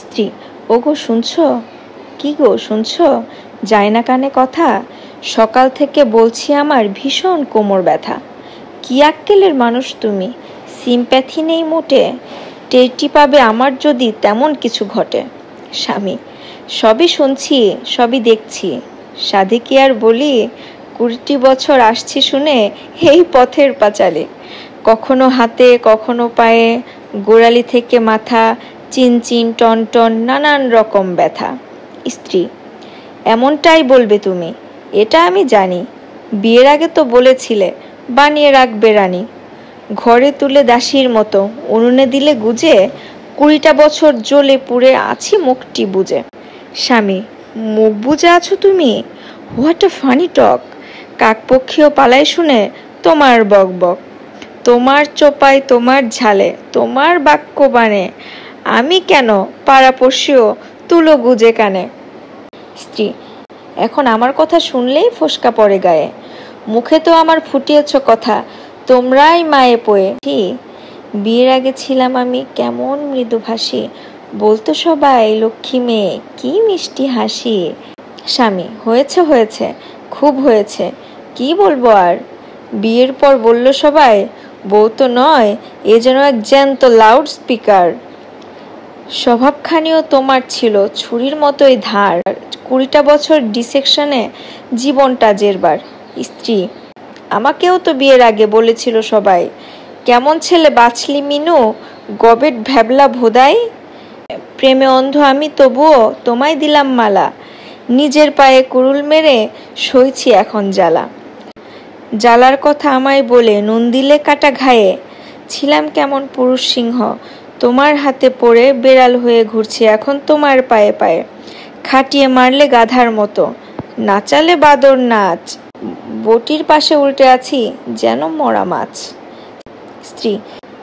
স্ত্রী: ওগো শুনছো? কি গো শুনছো? যায় না কানে কথা? সকাল থেকে বলছি আমার ভীষণ কোমর ব্যথা। কি আক্কেলের মানুষ তুমি, সিম্প্যাথি নেই মোটে, টেরটি পাবে আমার যদি তেমন কিছু ঘটে। স্বামী: সবই শুনছি, সবই দেখছি, সাধে কি আর বলি? 20 বছর আসছি শুনে এই পথের পাঁচালী, কখনো হাতে কখনো পায়ে, গোড়ালি থেকে মাথা, চিনচিন টনটন নানান রকম ব্যথা। স্ত্রী: এমনটাই বলবে তুমি, এটা আমি জানি। বিয়ের আগে তো বলেছিলে বানিয়ে রাখবে রানী, ঘরে তুলে দাসীর মতো উনুনে দিলে গুজে, 20টা বছর জ্বলে পুড়ে আছি মুখটি বুজে। স্বামী: মুখ বুজে আছো তুমি? হোয়াট আ ফানি টক! কাকপক্ষীয় পালায় শুনে তোমার বক বক, তোমার চোপায় তোমার ঝালে তোমার বাক্য বানে, আমি কেন পাড়াপড়শিও তুলো গুজে কানে। স্ত্রী: এখন আমার কথা শুনলেই ফোসকা পড়ে গায়ে, মুখে তো আমার ফুটিয়েছ কথা, তোমরাই মায়ে পোয়ে। বিয়ের আগে ছিলাম আমি কেমন মৃদুভাষী, বলতো সবাই লক্ষ্মী মেয়ে, কি মিষ্টি হাসি। স্বামী: হয়েছে হয়েছে, খুব হয়েছে, কি বলবো আর। বিয়ের পর বলল সবাই বউ তো নয়, এ যেন এক জ্যান্ত লাউড স্পিকার। স্বভাবখানিও তোমার ছিল ছুরির মতোই ধার, 20টা বছর ডিসেকশনে জীবনটা জেরবার। স্ত্রী: আমাকেও তো বিয়ের আগে বলেছিল সবাই, কেমন ছেলে বাছলি মিনু, গবেট ভ্যাবলা ভোদাই। প্রেমে অন্ধ আমি তবুও তোমায় দিলাম মালা, নিজের পায়ে কুড়ুল মেরে সইছি এখন জ্বালা। জ্বালার কথা আমায় বলে নুন দিলে কাটা ঘায়ে, ছিলাম কেমন পুরুষ সিংহ, তোমার হাতে পড়ে বেড়াল হয়ে ঘুরছি এখন তোমার পায়ে পায়ে। খাটিয়ে মারলে গাধার মতো, নাচালে বাদর নাচ, বটির পাশে উল্টে আছি যেন মরা মাছ। স্ত্রী: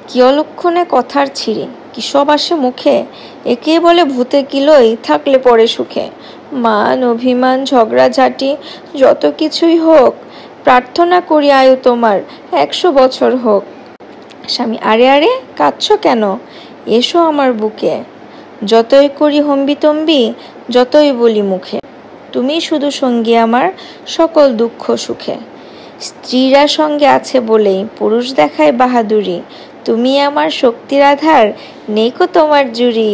কি অলক্ষণে কথার ছিঁড়ি, কি সব আসে মুখে, একে বলে ভূতে কিলই থাকলে পরে সুখে। মান অভিমান ঝগড়াঝাটি যত কিছুই হোক, প্রার্থনা করি আয়ু তোমার 100 বছর হোক। স্বামী: আরে আরে কাঁদছো কেন, এসো আমার বুকে, যতই করি হম্বিতম্বি যতই বলি মুখে, তুমি শুধু সঙ্গী আমার সকল দুঃখ সুখে। স্ত্রীরা সঙ্গে আছে বলেই পুরুষ দেখায় বাহাদুরি, তুমি আমার শক্তির আধার, নেইকো তোমার জুড়ি।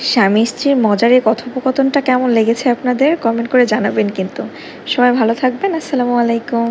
স্বামী স্ত্রীর মজার এই কথোপকথনটা কেমন লেগেছে আপনাদের কমেন্ট করে জানাবেন কিন্তু। সবাই ভালো থাকবেন। আসসালামু আলাইকুম।